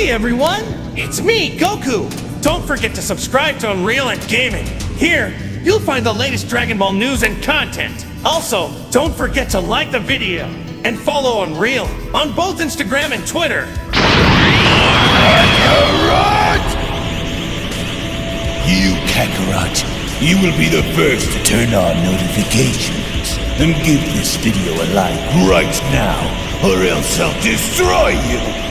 Hey everyone, it's me, Goku! Don't forget to subscribe to UnrealEntGaming. Here, you'll find the latest Dragon Ball news and content. Also, don't forget to like the video and follow Unreal on both Instagram and Twitter. Kakarot! You, Kakarot, you will be the first to turn on notifications and give this video a like right now, or else I'll destroy you!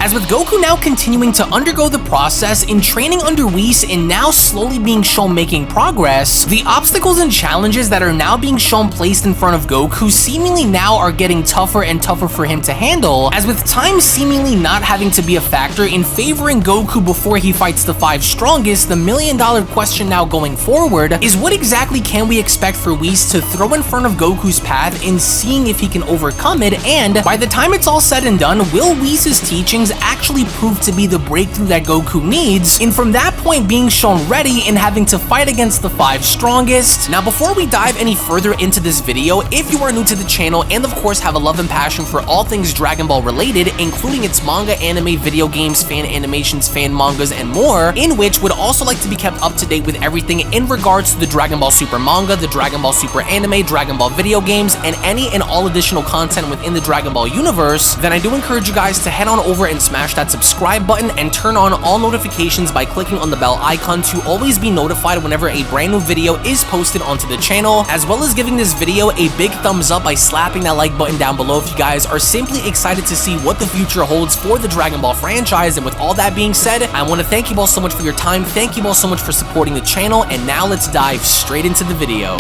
As with Goku now continuing to undergo the process in training under Whis and now slowly being shown making progress, the obstacles and challenges that are now being shown placed in front of Goku seemingly now are getting tougher and tougher for him to handle, as with time seemingly not having to be a factor in favoring Goku before he fights the 5 strongest. The million-dollar question now going forward is what exactly can we expect for Whis to throw in front of Goku's path in seeing if he can overcome it, and by the time it's all said and done, will Whis' teachings actually prove to be the breakthrough that Goku needs, and from that point being shown ready and having to fight against the 5 strongest. Now before we dive any further into this video, if you are new to the channel and of course have a love and passion for all things Dragon Ball related, including its manga, anime, video games, fan animations, fan mangas, and more, in which would also like to be kept up to date with everything in regards to the Dragon Ball Super manga, the Dragon Ball Super anime, Dragon Ball video games, and any and all additional content within the Dragon Ball universe, then I do encourage you guys to head on over and smash that subscribe button and turn on all notifications by clicking on the bell icon to always be notified whenever a brand new video is posted onto the channel, as well as giving this video a big thumbs up by slapping that like button down below if you guys are simply excited to see what the future holds for the Dragon Ball franchise. And with all that being said, I want to thank you all so much for your time, thank you all so much for supporting the channel, and now let's dive straight into the video.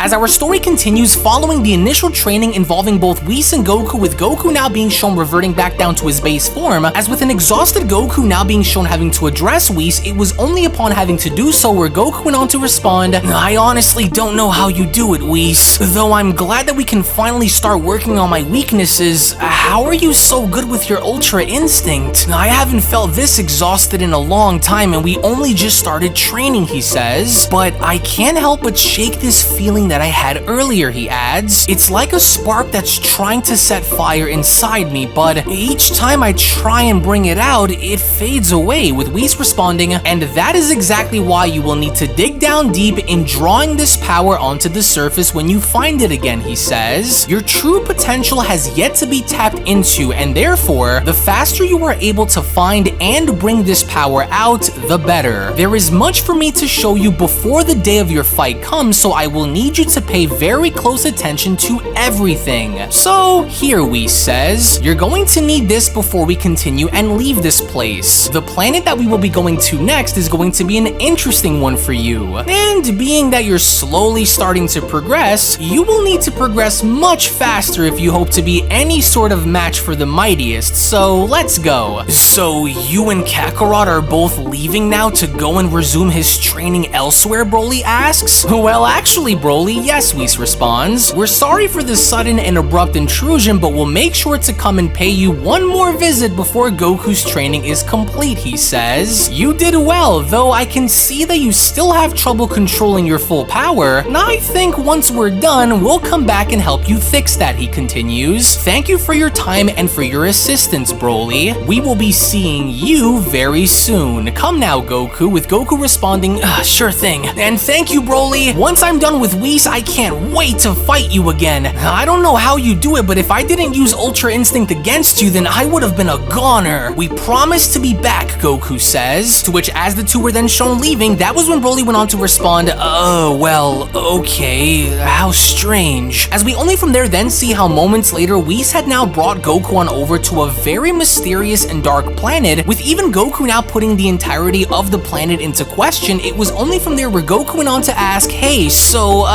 As our story continues following the initial training involving both Whis and Goku, with Goku now being shown reverting back down to his base form, as with an exhausted Goku now being shown having to address Whis, it was only upon having to do so where Goku went on to respond, "I honestly don't know how you do it, Whis. Though I'm glad that we can finally start working on my weaknesses. How are you so good with your Ultra Instinct? I haven't felt this exhausted in a long time and we only just started training," he says. "But I can't help but shake this feeling that I had earlier," he adds. "It's like a spark that's trying to set fire inside me, but each time I try and bring it out, it fades away," with Whis responding, "And that is exactly why you will need to dig down deep in drawing this power onto the surface when you find it again," he says. "Your true potential has yet to be tapped into, and therefore, the faster you are able to find and bring this power out, the better. There is much for me to show you before the day of your fight comes, so I will need you to pay very close attention to everything. So here," Whis says, "you're going to need this before we continue and leave this place. The planet that we will be going to next is going to be an interesting one for you. And being that you're slowly starting to progress, you will need to progress much faster if you hope to be any sort of match for the mightiest, so let's go." "So you and Kakarot are both leaving now to go and resume his training elsewhere?" Broly asks. "Well, actually, Broly, yes," Whis responds. "We're sorry for this sudden and abrupt intrusion, but we'll make sure to come and pay you one more visit before Goku's training is complete," he says. "You did well, though I can see that you still have trouble controlling your full power. I think once we're done, we'll come back and help you fix that," he continues. "Thank you for your time and for your assistance, Broly. We will be seeing you very soon. Come now, Goku," with Goku responding, "Sure thing. And thank you, Broly. Once I'm done with Whis, Whis, I can't wait to fight you again. I don't know how you do it, but if I didn't use Ultra Instinct against you, then I would have been a goner. We promise to be back, Goku says. To which, as the two were then shown leaving, that was when Broly went on to respond, oh, well, okay, how strange. As we only from there then see how moments later, Whis had now brought Goku on over to a very mysterious and dark planet, with even Goku now putting the entirety of the planet into question. It was only from there where Goku went on to ask, hey, so,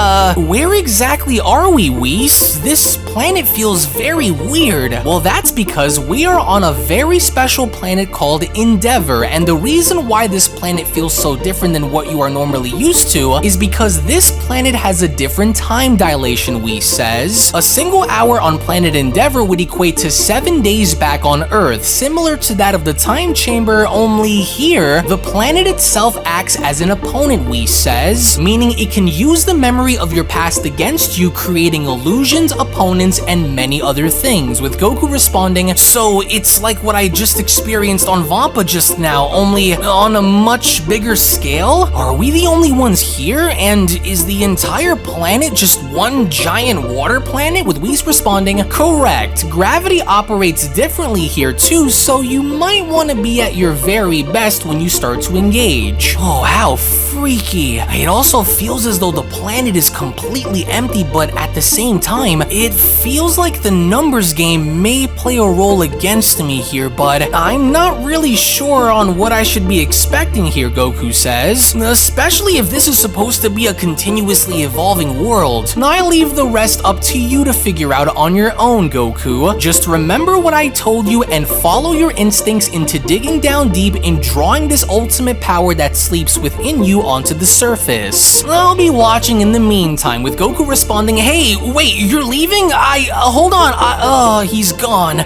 where exactly are we, Whis? This planet feels very weird. Well, that's because we are on a very special planet called Endeavor, and the reason why this planet feels so different than what you are normally used to is because this planet has a different time dilation, Whis says. A single hour on planet Endeavor would equate to 7 days back on Earth, similar to that of the time chamber, only here, the planet itself acts as an opponent, Whis says, meaning it can use the memory of your past against you, creating illusions, opponents, and many other things, with Goku responding, so it's like what I just experienced on Vampa just now, only on a much bigger scale? Are we the only ones here? And is the entire planet just one giant water planet? With Whis responding, correct. Gravity operates differently here too, so you might want to be at your very best when you start to engage. Oh, how freaky. It also feels as though the planet is completely empty, but at the same time, it feels like the numbers game may play a role against me here, but I'm not really sure on what I should be expecting here, Goku says, especially if this is supposed to be a continuously evolving world. And I leave the rest up to you to figure out on your own, Goku. Just remember what I told you and follow your instincts into digging down deep in drawing this ultimate power that sleeps within you onto the surface. I'll be watching in the meantime, with Goku responding, hey, wait, you're leaving? Hold on, he's gone.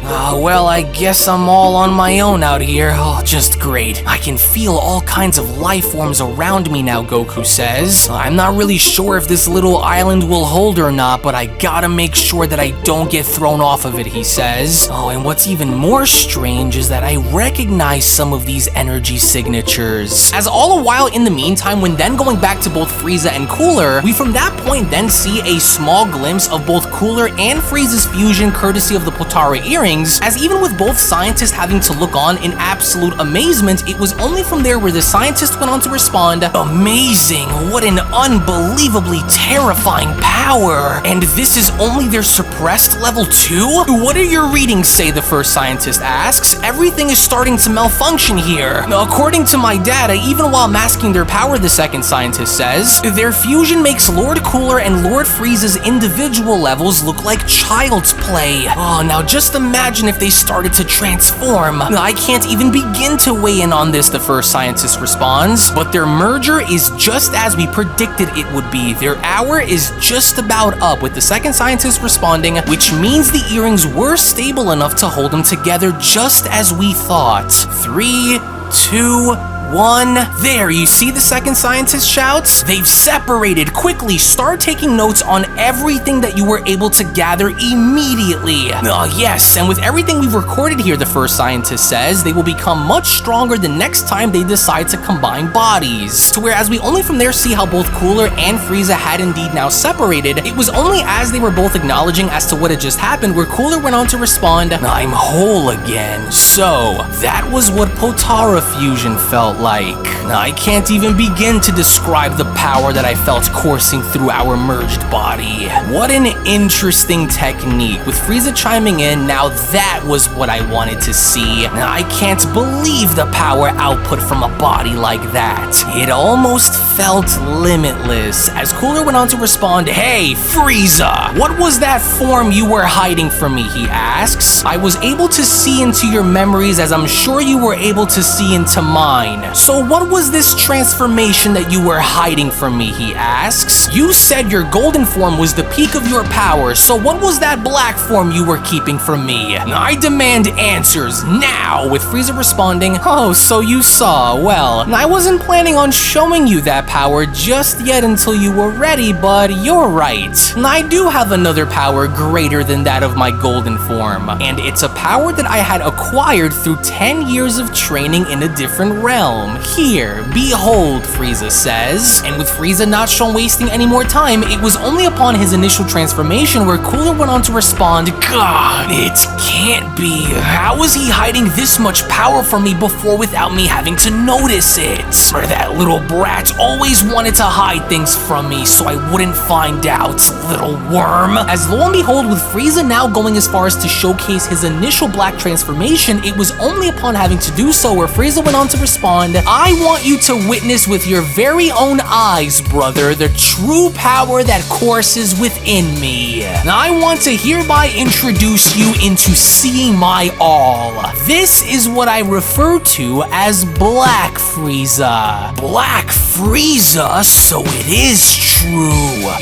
Well, I guess I'm all on my own out here. Oh, just great. I can feel all kinds of life forms around me now, Goku says. I'm not really sure if this little island will hold or not, but I gotta make sure that I don't get thrown off of it, he says. Oh, and what's even more strange is that I recognize some of these energy signatures. As all the while in the meantime, when then going back to both Frieza and Cooler, we from that point then see a small glimpse of both Cooler and Frieza's fusion courtesy of the Potara earrings, as even with both scientists having to look on in absolute amazement, it was only from there where the scientist went on to respond, amazing, what an unbelievably terrifying power. And this is only their suppressed level 2? What do your readings say, the first scientist asks? Everything is starting to malfunction here. According to my data, even while masking their power, the second scientist says, their fusion makes Lord Cooler and Lord Frieza's individual levels look like child's play. Oh, now just imagine if they started to transform. I can't even begin to weigh in on this, the first scientist responds, but their merger is just as we predicted it would be. Their hour is just about up, with the second scientist responding, which means the earrings were stable enough to hold them together just as we thought. 3, 2, 1. There, you see, the second scientist shouts? They've separated. Quickly, start taking notes on everything that you were able to gather immediately. Yes, and with everything we've recorded here, the first scientist says, they will become much stronger the next time they decide to combine bodies. To whereas we only from there see how both Cooler and Frieza had indeed now separated, it was only as they were both acknowledging as to what had just happened where Cooler went on to respond, I'm whole again. So, that was what Potara fusion felt like. I can't even begin to describe the power that I felt coursing through our merged body. What an interesting technique. With Frieza chiming in, now that was what I wanted to see. I can't believe the power output from a body like that. It almost felt limitless. As Cooler went on to respond, hey, Frieza, what was that form you were hiding from me, he asks. I was able to see into your memories as I'm sure you were able to see into mine. So what was this transformation that you were hiding from me, he asks. You said your golden form was the peak of your power, so what was that black form you were keeping from me? I demand answers now, with Frieza responding, oh, so you saw. Well, I wasn't planning on showing you that power just yet until you were ready, but you're right. I do have another power greater than that of my golden form, and it's a power that I had acquired through 10 years of training in a different realm. realm. Here, behold, Frieza says. And with Frieza not shown wasting any more time, it was only upon his initial transformation where Cooler went on to respond, God, it can't be. How was he hiding this much power from me before without me having to notice it? Or that little brat always wanted to hide things from me so I wouldn't find out, little worm. As lo and behold, with Frieza now going as far as to showcase his initial black transformation, it was only upon having to do so where Frieza went on to respond, I want you to witness with your very own eyes, brother, the true power that courses within me. I want to hereby introduce you into seeing my all. This is what I refer to as Black Frieza. Black Frieza, so it is true.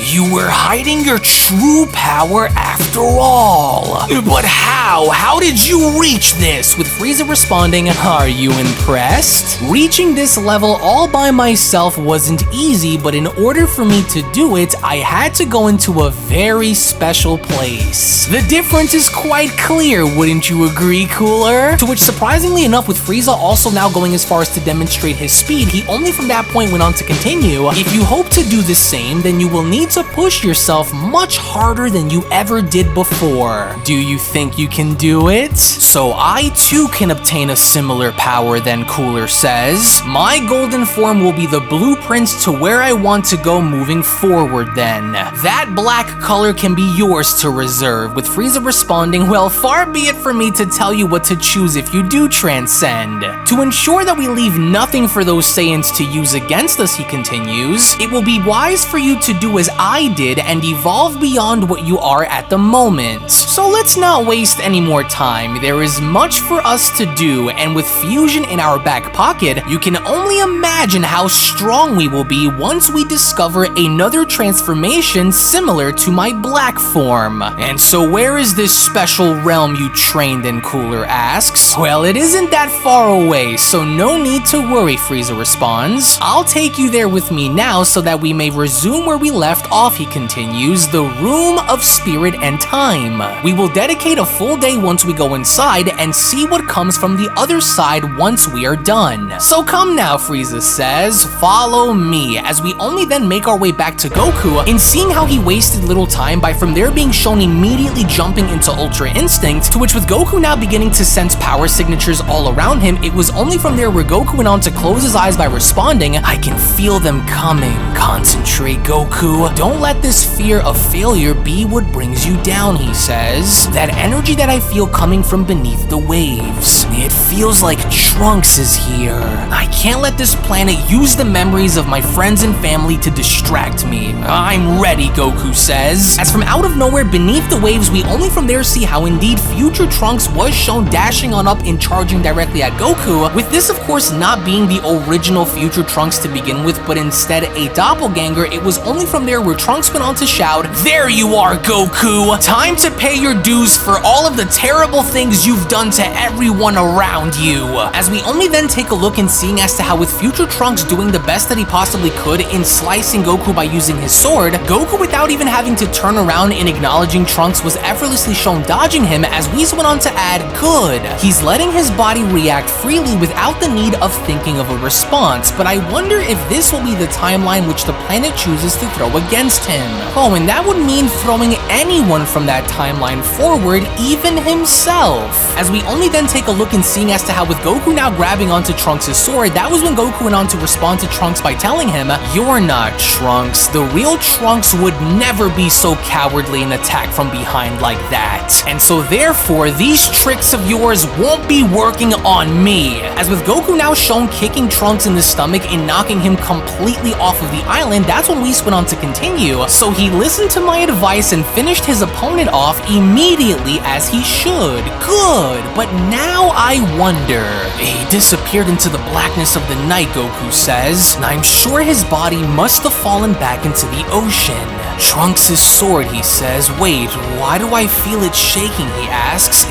You were hiding your true power after all. But how? How did you reach this? With Frieza responding, are you impressed? Reaching this level all by myself wasn't easy, but in order for me to do it, I had to go into a very special place. The difference is quite clear, wouldn't you agree, Cooler? To which, surprisingly enough, with Frieza also now going as far as to demonstrate his speed, he only from that point went on to continue, if you hope to do the same, then you will need to push yourself much harder than you ever did before. Do you think you can do it? So I too can obtain a similar power then, Cooler says. My golden form will be the blueprint to where I want to go moving forward then. That black color can be yours to reserve, with Frieza responding, well, far be it for me to tell you what to choose if you do transcend. To ensure that we leave nothing for those Saiyans to use against us, he continues, it will be wise for you to do as I did and evolve beyond what you are at the moment. So let's not waste any more time. There is much for us to do, and with fusion in our back pocket, you can only imagine how strong we will be once we discover another transformation similar to my black form. And so where is this special realm you trained in, Cooler asks. Well, it isn't that far away, so no need to worry, Frieza responds. I'll take you there with me now so that we may resume where we left off, he continues, the Room of Spirit and Time. We will dedicate a full day once we go inside and see what comes from the other side once we are done. So come now, Frieza says, follow me, as we only then make our way back to Goku, in seeing how he wasted little time by from there being shown immediately jumping into Ultra Instinct, to which with Goku now beginning to sense power signatures all around him, it was only from there where Goku went on to close his eyes by responding, I can feel them coming. Concentrate, Goku. Don't let this fear of failure be what brings you down, he says. That energy that I feel coming from beneath the waves. It feels like Trunks is here. I can't let this planet use the memories of my friends and family to distract me. I'm ready, Goku says. As from out of nowhere beneath the waves, we only from there see how indeed future Trunks was shown dashing on up and charging directly at Goku, with this of course not being the original future Trunks to begin with, but instead a doppelganger. It was only from there where Trunks went on to shout, there you are, Goku! Time to pay your dues for all of the terrible things you've done to everyone around you. As we only then take a look and seeing as to how with future Trunks doing the best that he possibly could in slicing Goku by using his sword, Goku without even having to turn around and acknowledging Trunks was effortlessly shown dodging him, as Whis went on to add, good. He's letting his body react freely without the need of thinking of a response, but I wonder if this will be the timeline which the planet chooses to throw against him. Oh, and that would mean throwing anyone from that timeline forward, even himself. As we only then take a look and seeing as to how with Goku now grabbing onto Trunks' sword, that was when Goku went on to respond to Trunks by telling him, you're not Trunks. The real Trunks would never be so cowardly and attack from behind like that. And so therefore, these tricks of yours won't be working on me. As with Goku now shown kicking Trunks in the stomach and knocking him completely off of the island, that's when Whis went on to continue. So he listened to my advice and finished his opponent off immediately as he should. Good, but now I wonder. He disappeared into the blackness of the night, Goku says. I'm sure his body must have fallen back into the ocean. Trunks' sword, he says. Wait, why do I feel it shaking, he asks.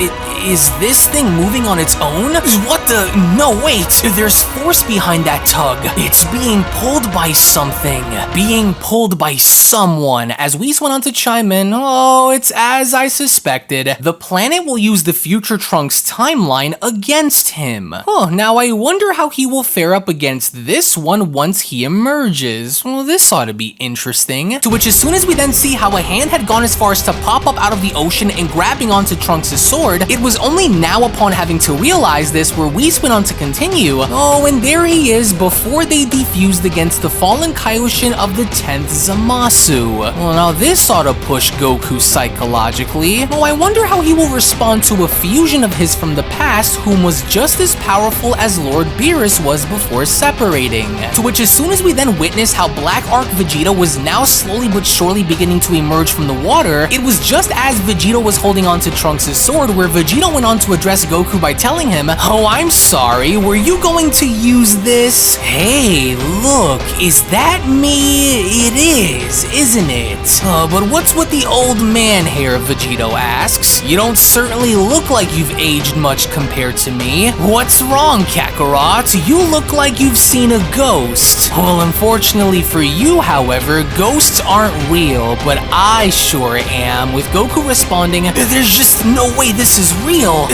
is this thing moving on its own? What the? No, wait. There's force behind that tug. It's being pulled by something. Being pulled by someone. As Whis went on to chime in, oh, it's as I suspected. The planet will use the future Trunks timeline against him. Oh, now I wonder how he will fare up against this one once he emerges. Well, this ought to be interesting. To which as soon as we then see how a hand had gone as far as to pop up out of the ocean and grabbing onto Trunks' sword, it was only now upon having to realize this where Whis went on to continue. Oh, and there he is before they defused against the fallen Kaioshin of the 10th Zamasu. Well, now this ought to push Goku psychologically. Oh, I wonder how he will respond to a fusion of his from the past whom was just as powerful as Lord Beerus was before separating. To which as soon as we then witness how Black Arc Vegeta was now slowly but surely beginning to emerge from the water, it was just as Vegeta was holding on to Trunks' sword where Vegeta went on to address Goku by telling him, "Oh, I'm sorry, were you going to use this?" Hey, look, is that me? It is, isn't it? But what's with the old man hair, Vegito asks. You don't certainly look like you've aged much compared to me. What's wrong, Kakarot? You look like you've seen a ghost. Well, unfortunately for you, however, ghosts aren't real, but I sure am, with Goku responding, "There's just no way this is real.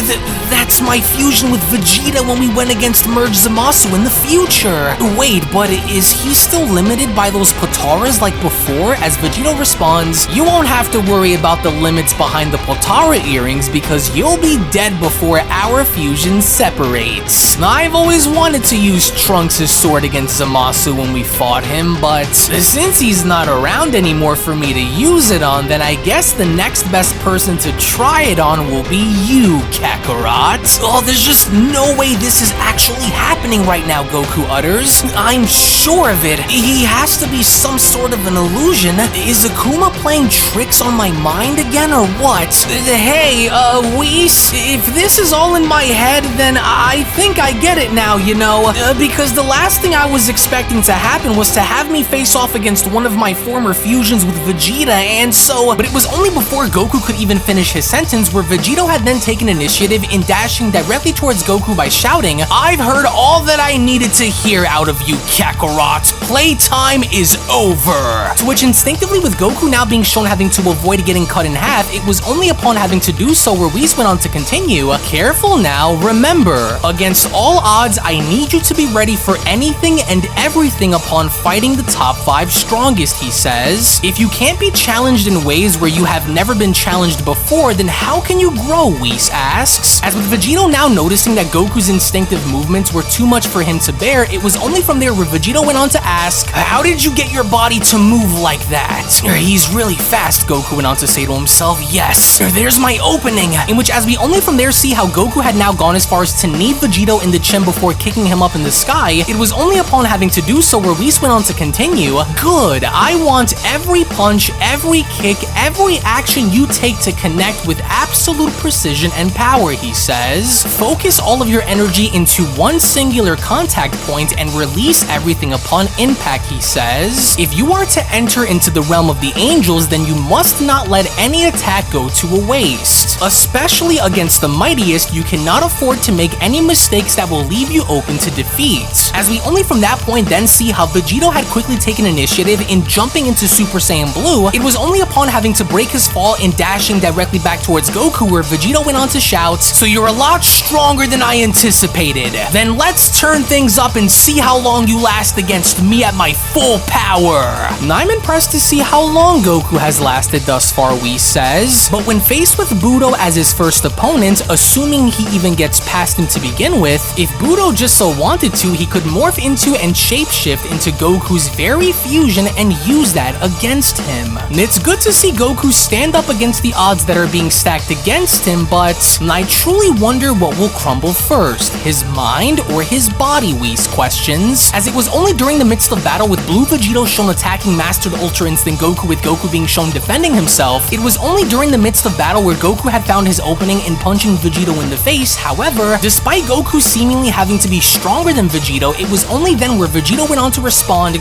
That's my fusion with Vegeta when we went against Merge Zamasu in the future." Wait, but is he still limited by those Potaras like before? As Vegeta responds, "You won't have to worry about the limits behind the Potara earrings because you'll be dead before our fusion separates. I've always wanted to use Trunks' sword against Zamasu when we fought him, but since he's not around anymore for me to use it on, then I guess the next best person to try it on will be you, Kakarot." Oh, there's just no way this is actually happening right now, Goku utters. "I'm sure of it. He has to be some sort of an illusion. Is Akuma playing tricks on my mind again or what? Hey, Whis, if this is all in my head, then I think I get it now, you know, because the last thing I was expecting to happen was to have me face off against one of my former fusions with Vegeta, and so, but it was only before Goku could even finish his sentence where Vegito had then taken initiative in dashing directly towards Goku by shouting, "I've heard all that I needed to hear out of you, Kakarot. Playtime is over." To which instinctively, with Goku now being shown having to avoid getting cut in half, it was only upon having to do so where Whis went on to continue, "Careful now, remember, against all odds, I need you to be ready for anything and everything upon fighting the top 5 strongest," he says. "If you can't be challenged in ways where you have never been challenged before, then how can you grow?" Whis asks. As with Vegito now noticing that Goku's instinctive movements were too much for him to bear, it was only from there where Vegito went on to ask, "How did you get your body to move like that?" "He's really fast," Goku went on to say to himself. "Yes, there's my opening." In which, as we only from there see how Goku had now gone as far as to knee Vegito in the chin before kicking him up in the sky, it was only upon having to do so where Whis went on to continue, "Good, I want every punch, every kick, every action you take to connect with absolute precision and power," he says. "Focus all of your energy into one singular contact point and release everything upon impact," he says. "If you are to enter into the realm of the angels, then you must not let any attack go to a waste. Especially against the mightiest, you cannot afford to make any mistakes that will leave you open to defeat." As we only from that point then see how Vegito had quickly taken initiative in jumping into Super Saiyan Blue, it was only upon having to break his fall in dashing directly back towards Goku where Vegito went on to shout, "So you're a lot stronger than I anticipated. Then let's turn things up and see how long you last against me at my full power." And I'm impressed to see how long Goku has lasted thus far, Whis says. But when faced with Budo as his first opponent, assuming he even gets past him to begin with, if Budo just so wanted to, he could morph into and shapeshift into Goku's very fusion and use that against him. And it's good to see Goku stand up against the odds that are being stacked against him, but I truly wonder what will crumble first, his mind or his body, Whis questions. As it was only during the midst of battle with Blue Vegito shown attacking Mastered Ultra Instinct Goku with Goku being shown defending himself, it was only during the midst of battle where Goku had found his opening in punching Vegito in the face. However, despite Goku seemingly having to be stronger than Vegito, it was only then where Vegito went on to respond,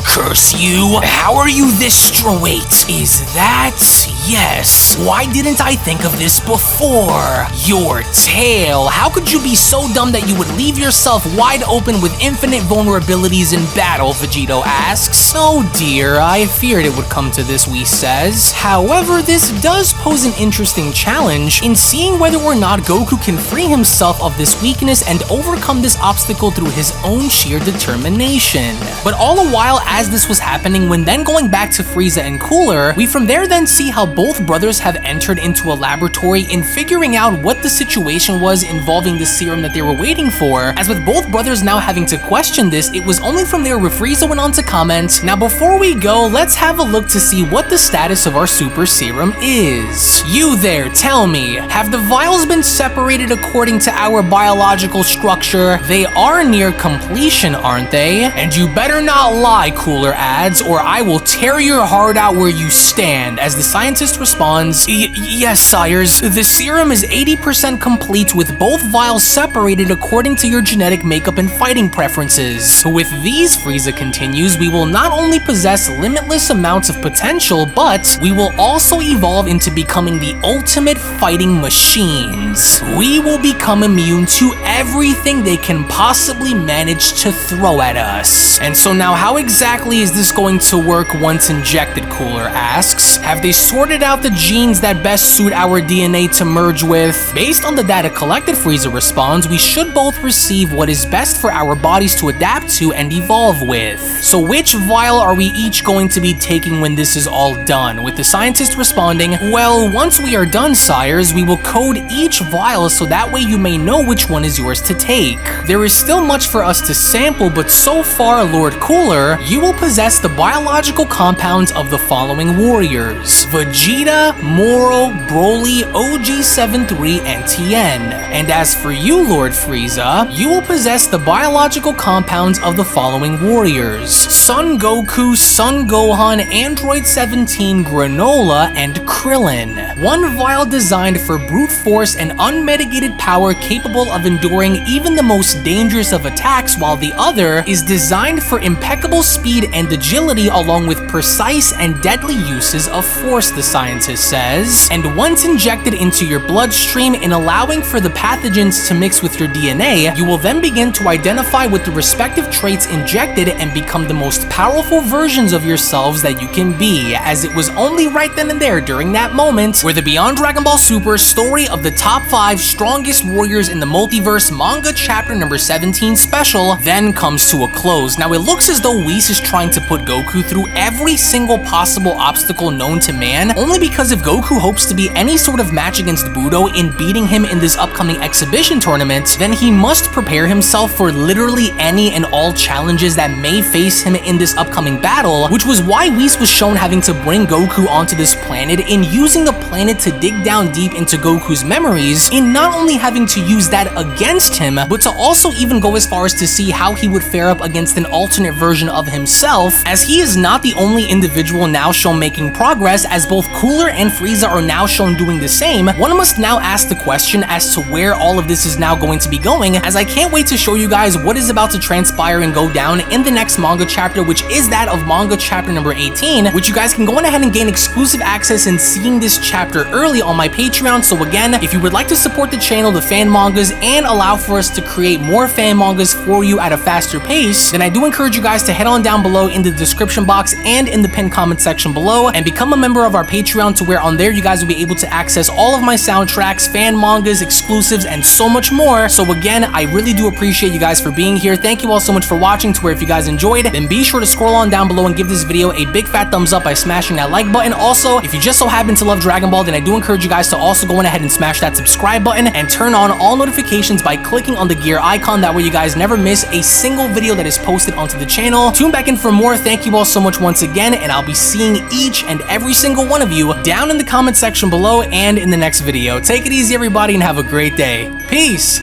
"Curse you, how are you this straight? Is that, yes, why didn't I think of this before?" roar your tail. How could you be so dumb that you would leave yourself wide open with infinite vulnerabilities in battle, Vegito asks. Oh dear, I feared it would come to this, Whis says. However, this does pose an interesting challenge in seeing whether or not Goku can free himself of this weakness and overcome this obstacle through his own sheer determination. But all the while as this was happening, when then going back to Frieza and Cooler, we from there then see how both brothers have entered into a laboratory in figuring out what the situation was involving the serum that they were waiting for. As with both brothers now having to question this, it was only from there where Frieza went on to comment, "Now before we go, let's have a look to see what the status of our super serum is. You there, tell me, have the vials been separated according to our biological structure? They are near completion, aren't they? And you better not lie," Cooler adds, "or I will tear your heart out where you stand," as the scientist responds, "Yes, sires, the serum is 80% complete with both vials separated according to your genetic makeup and fighting preferences. With these," Frieza continues, "we will not only possess limitless amounts of potential, but we will also evolve into becoming the ultimate fighting machines. We will become immune to everything they can possibly manage to throw at us." And so now how exactly is this going to work once injected, Cooler asks. Have they sorted out the genes that best suit our DNA to merge with? Based on the data collected, Frieza responds, we should both receive what is best for our bodies to adapt to and evolve with. So which vial are we each going to be taking when this is all done? With the scientist responding, well, once we are done, sires, we will code each vial so that way you may know which one is yours to take. There is still much for us to sample, but so far, Lord Cooler, you will possess the biological compounds of the following warriors: Vegeta, Moro, Broly, OG73, and Tien. And as for you, Lord Frieza, you will possess the biological compounds of the following warriors: Son Goku, Son Gohan, Android 17, Granolah, and Krillin. One vial designed for brute force and unmitigated power capable of enduring even the most dangerous of attacks, while the other is designed for impeccable speed and agility along with precise and deadly uses of force, the scientist says. And once injected into your bloodstream, in allowing for the pathogens to mix with your DNA, you will then begin to identify with the respective traits injected and become the most powerful versions of yourselves that you can be, as it was only right then and there during that moment where the Beyond Dragon Ball Super story of the top 5 strongest warriors in the multiverse manga chapter number 17 special then comes to a close. Now it looks as though Whis is trying to put Goku through every single possible obstacle known to man, only because if Goku hopes to be any sort of match against Budo in beating him in this upcoming exhibition tournament, then he must prepare himself for literally any and all challenges that may face him in this upcoming battle, which was why Whis was shown having to bring Goku onto this planet in using the planet to dig down deep into Goku's memories, in not only having to use that against him, but to also even go as far as to see how he would fare up against an alternate version of himself, as he is not the only individual now shown making progress, as both Cooler and Frieza are now shown doing the same. One must now ask the question as to where all of this is now going to be going, as I can't wait to show you guys what is about to transpire and go down in the next manga chapter, which is that of manga chapter number 18, which you guys can go on ahead and gain exclusive access in seeing this chapter early on my Patreon. So again, if you would like to support the channel, the fan mangas, and allow for us to create more fan mangas for you at a faster pace, then I do encourage you guys to head on down below in the description box and in the pinned comment section below and become a member of our Patreon, to where on there you guys will be able to access all of my soundtracks, fan mangas, exclusives, and so much more. So again, I really do appreciate you guys for being here. Thank you all so much for watching, to where if you guys enjoyed, then be sure to scroll on down below and give this video a big fat thumbs up by smashing that like button. Also, if you just so happen to love Dragon Ball, then I do encourage you guys to also go on ahead and smash that subscribe button and turn on all notifications by clicking on the gear icon. That way you guys never miss a single video that is posted onto the channel. Tune back in for more. Thank you all so much once again, and I'll be seeing each and every single one of you down in the comment section below and in the next video. Take it easy, everybody, and have a great day. Peace!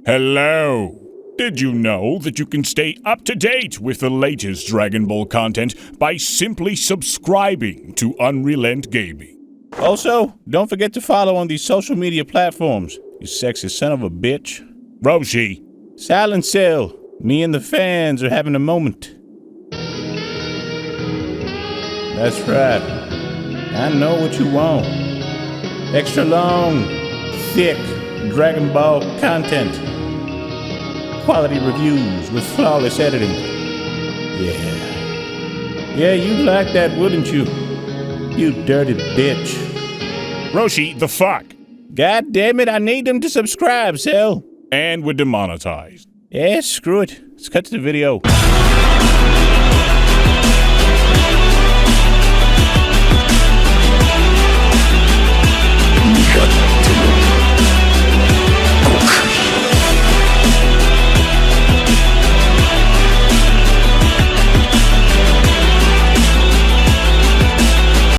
Hello! Did you know that you can stay up to date with the latest Dragon Ball content by simply subscribing to UnrealEntGaming? Also, don't forget to follow on these social media platforms, you sexy son of a bitch. Roshi! Silent Cell, me and the fans are having a moment. That's right. I know what you want. Extra long. thick Dragon Ball content. Quality reviews with flawless editing. Yeah, you'd like that, wouldn't you? You dirty bitch. Roshi, the fuck? God damn it, I need them to subscribe, Cell. And we're demonetized. Yeah, screw it. Let's cut to the video.